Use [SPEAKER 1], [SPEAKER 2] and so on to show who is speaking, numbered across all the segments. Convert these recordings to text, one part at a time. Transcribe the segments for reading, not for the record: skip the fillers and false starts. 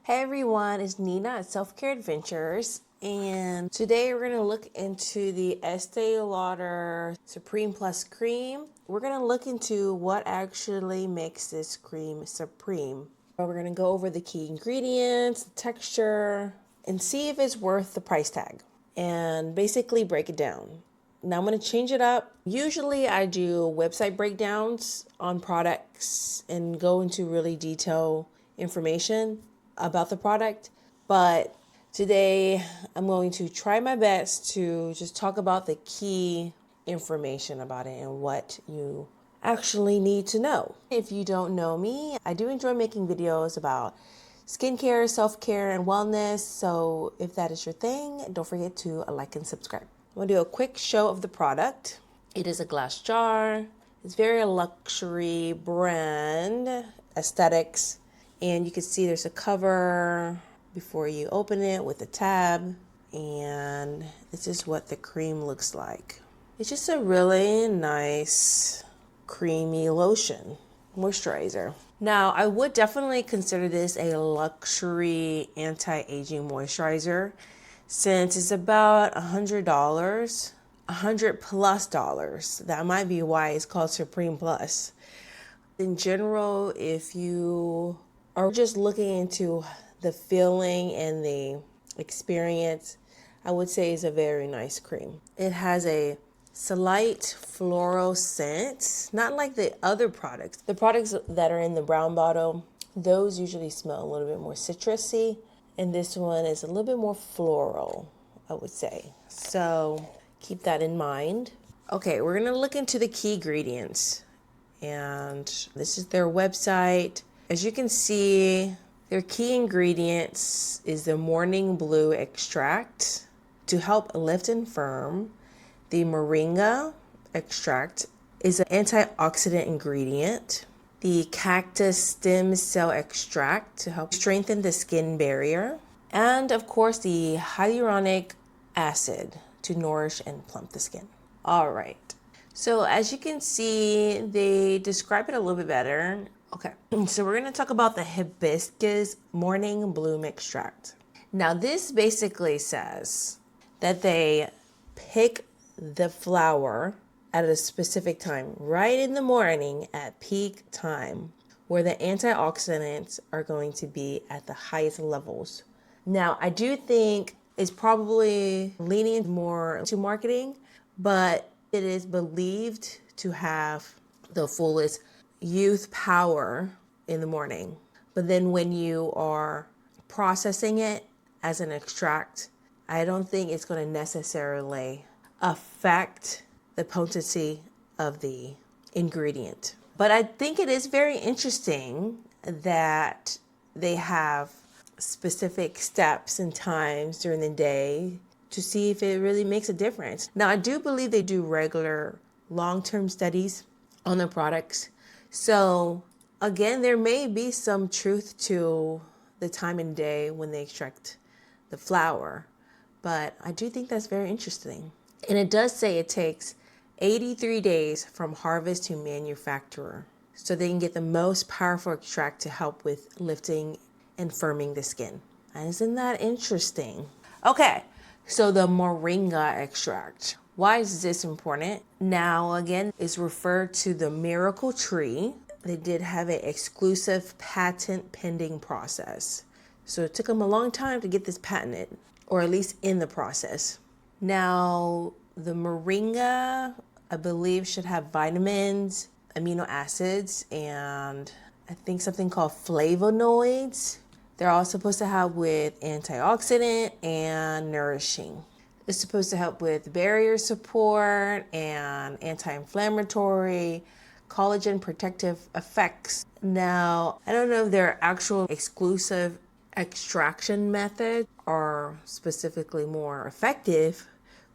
[SPEAKER 1] Hey everyone, it's Nina at Self Care Adventures, and today we're going to look into the Estee Lauder Supreme Plus Cream. We're going to look into what actually makes this cream supreme. We're going to go over the key ingredients, the texture, and see if it's worth the price tag, and basically break it down. Now I'm going to change it up. Usually I do website breakdowns on products and go into really detailed information about the product, but today I'm going to try my best to just talk about the key information about it and what you actually need to know. If you don't know me, I do enjoy making videos about skincare, self-care, and wellness, so if that is your thing, don't forget to like and subscribe. I'm going to do a quick show of the product. It is a glass jar. It's very luxury brand aesthetics. And you can see there's a cover before you open it with a tab. And this is what the cream looks like. It's just a really nice creamy lotion, moisturizer. Now, I would definitely consider this a luxury anti-aging moisturizer since it's about $100, $100+. That might be why it's called Supreme Plus. In general, if you are just looking into the feeling and the experience, I would say it's a very nice cream. It has a slight floral scent, not like the other products. The products that are in the brown bottle, those usually smell a little bit more citrusy, and this one is a little bit more floral, I would say. So keep that in mind. Okay, we're gonna look into the key ingredients. And this is their website. As you can see, their key ingredients is the morning blue extract to help lift and firm. The moringa extract is an antioxidant ingredient. The cactus stem cell extract to help strengthen the skin barrier. And of course, the hyaluronic acid to nourish and plump the skin. All right. So as you can see, they describe it a little bit better. Okay, so we're going to talk about the hibiscus morning bloom extract. Now this basically says that they pick the flower at a specific time, right in the morning at peak time, where the antioxidants are going to be at the highest levels. Now, I do think it's probably leaning more to marketing, but it is believed to have the fullest youth power in the morning. But then when you are processing it as an extract, I don't think it's going to necessarily affect the potency of the ingredient. But I think it is very interesting that they have specific steps and times during the day to see if it really makes a difference. Now, I do believe they do regular long-term studies on their products. So again, there may be some truth to the time and day when they extract the flower, but I do think that's very interesting. And it does say it takes 83 days from harvest to manufacturer, so they can get the most powerful extract to help with lifting and firming the skin. And isn't that interesting? Okay, so the moringa extract. Why is this important? Now, again, it's referred to the miracle tree. They did have an exclusive patent pending process. So it took them a long time to get this patented, or at least in the process. Now, the moringa, I believe, should have vitamins, amino acids, and I think something called flavonoids. They're all supposed to help with antioxidant and nourishing. It's supposed to help with barrier support and anti-inflammatory, collagen protective effects. Now, I don't know if their actual exclusive extraction methods are specifically more effective,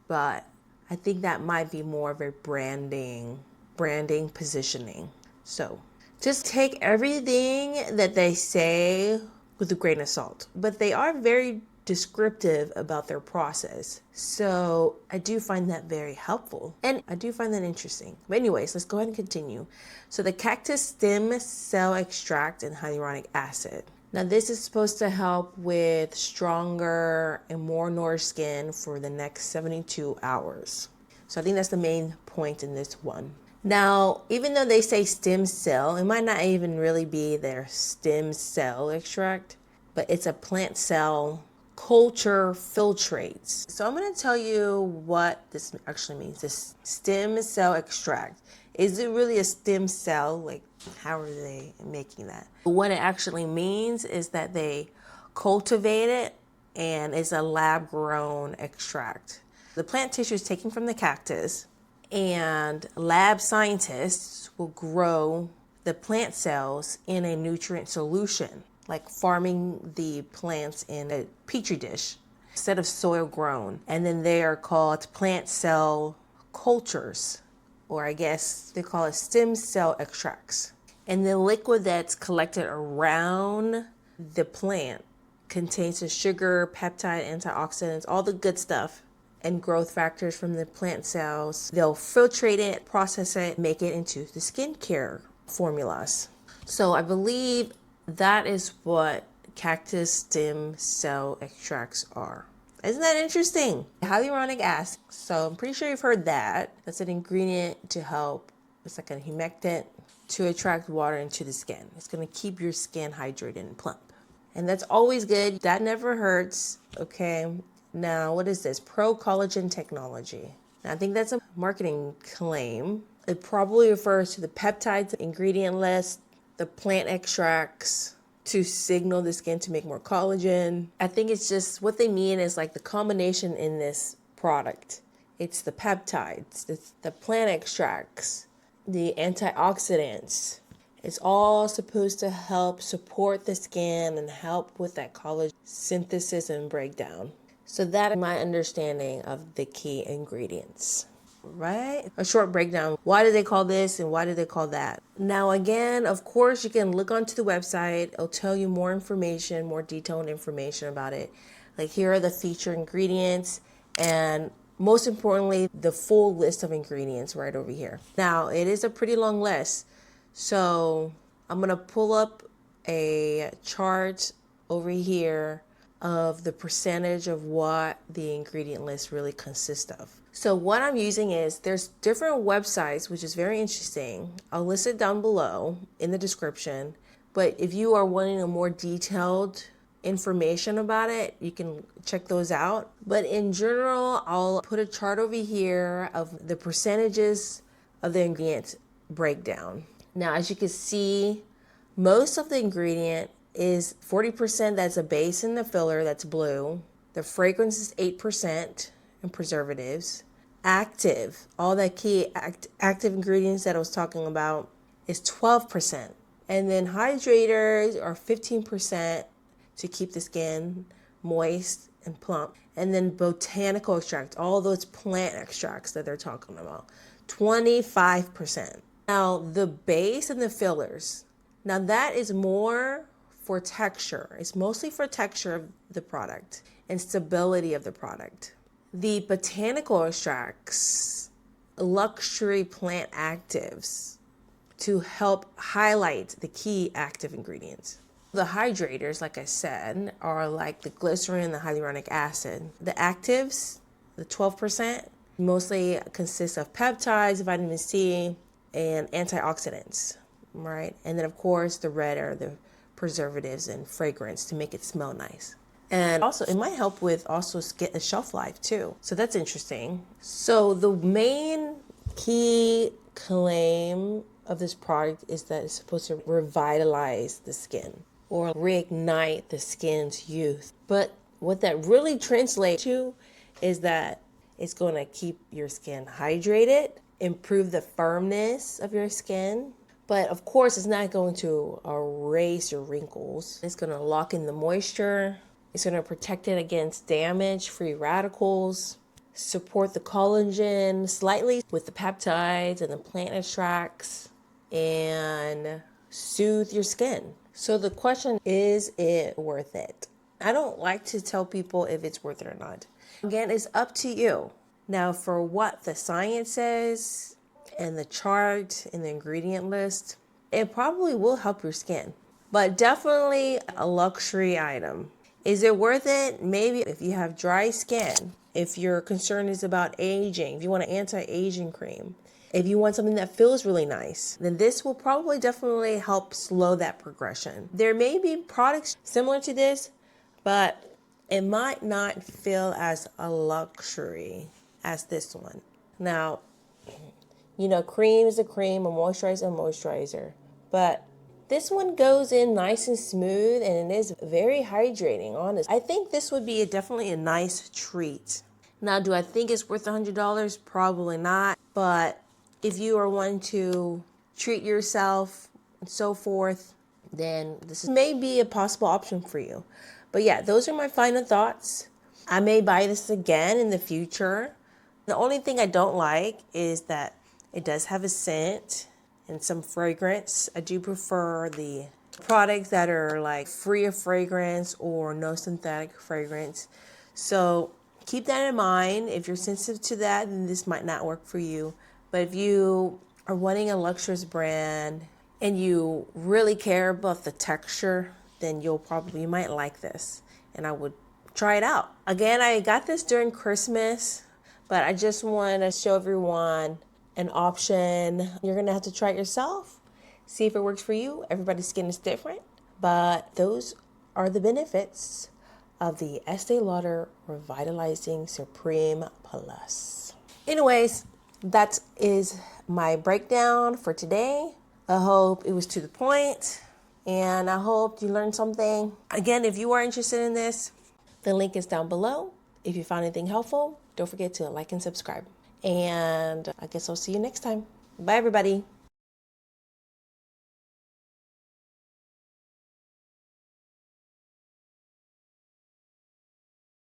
[SPEAKER 1] but I think that might be more of a branding positioning. So just take everything that they say with a grain of salt, but they are very descriptive about their process. So I do find that very helpful and I do find that interesting. But anyways, let's go ahead and continue. So the cactus stem cell extract and hyaluronic acid. Now, this is supposed to help with stronger and more nourished skin for the next 72 hours. So I think that's the main point in this one. Now, even though they say stem cell, it might not even really be their stem cell extract, but it's a plant cell culture filtrates. So I'm going to tell you what this actually means. This stem cell extract. Is it really a stem cell? Like, how are they making that? What it actually means is that they cultivate it and it's a lab grown extract. The plant tissue is taken from the cactus, and lab scientists will grow the plant cells in a nutrient solution, like farming the plants in a petri dish instead of soil grown. And then they are called plant cell cultures, or I guess they call it stem cell extracts. And the liquid that's collected around the plant contains the sugar, peptide, antioxidants, all the good stuff, and growth factors from the plant cells. They'll filtrate it, process it, make it into the skincare formulas. So I believe that is what cactus stem cell extracts are. Isn't that interesting? Hyaluronic acid. So I'm pretty sure you've heard that. That's an ingredient to help. It's like a humectant to attract water into the skin. It's going to keep your skin hydrated and plump. And that's always good. That never hurts. Okay. Now, what is this? Pro collagen technology. Now, I think that's a marketing claim. It probably refers to the peptides ingredient list, the plant extracts to signal the skin to make more collagen. I think it's just what they mean is like the combination in this product. It's the peptides, it's the plant extracts, the antioxidants. It's all supposed to help support the skin and help with that collagen synthesis and breakdown. So that is my understanding of the key ingredients, right? A short breakdown. Why do they call this and why do they call that? Now, again, of course, you can look onto the website. It'll tell you more information, more detailed information about it. Like here are the featured ingredients and most importantly, the full list of ingredients right over here. Now, it is a pretty long list. So I'm going to pull up a chart over here of the percentage of what the ingredient list really consists of. So what I'm using is there's different websites, which is very interesting. I'll list it down below in the description. But if you are wanting a more detailed information about it, you can check those out. But in general, I'll put a chart over here of the percentages of the ingredient breakdown. Now, as you can see, most of the ingredient is 40% that's a base in the filler, that's blue. The fragrance is 8% and preservatives. Active, all that key active ingredients that I was talking about is 12%. And then hydrators are 15% to keep the skin moist and plump. And then botanical extracts, all those plant extracts that they're talking about, 25%. Now, the base and the fillers, now that is more for texture. It's mostly for texture of the product and stability of the product. The botanical extracts, luxury plant actives to help highlight the key active ingredients. The hydrators, like I said, are like the glycerin, the hyaluronic acid. The actives, the 12%, mostly consist of peptides, vitamin C, and antioxidants, right? And then, of course, the red are the preservatives and fragrance to make it smell nice. And also, it might help with also skin shelf life too. So that's interesting. So the main key claim of this product is that it's supposed to revitalize the skin or reignite the skin's youth. But what that really translates to is that it's going to keep your skin hydrated, improve the firmness of your skin. But of course, it's not going to erase your wrinkles. It's going to lock in the moisture. It's going to protect it against damage, free radicals, support the collagen slightly with the peptides and the plant extracts, and soothe your skin. So the question is it worth it? I don't like to tell people if it's worth it or not. Again, it's up to you. Now, for what the science says and the chart and the ingredient list, it probably will help your skin. but definitely a luxury item. Is it worth it? Maybe if you have dry skin, if your concern is about aging, if you want an anti-aging cream, if you want something that feels really nice, then this will probably definitely help slow that progression. There may be products similar to this, but it might not feel as a luxury as this one. Now, cream is a cream, a moisturizer is a moisturizer, but this one goes in nice and smooth, and it is very hydrating, honest. I think this would be definitely a nice treat. Now, do I think it's worth $100? Probably not, but if you are wanting to treat yourself and so forth, then this may be a possible option for you. But yeah, those are my final thoughts. I may buy this again in the future. The only thing I don't like is that it does have a scent and some fragrance. I do prefer the products that are like free of fragrance or no synthetic fragrance. So keep that in mind. If you're sensitive to that, then this might not work for you. But if you are wanting a luxurious brand and you really care about the texture, then you might like this. And I would try it out. Again, I got this during Christmas, but I just want to show everyone an option. You're going to have to try it yourself, see if it works for you. Everybody's skin is different, but those are the benefits of the Estee Lauder Revitalizing Supreme Plus. Anyways, that is my breakdown for today. I hope it was to the point, and I hope you learned something. Again, if you are interested in this, the link is down below. If you found anything helpful, don't forget to like and subscribe. And I guess I'll see you next time. Bye, everybody.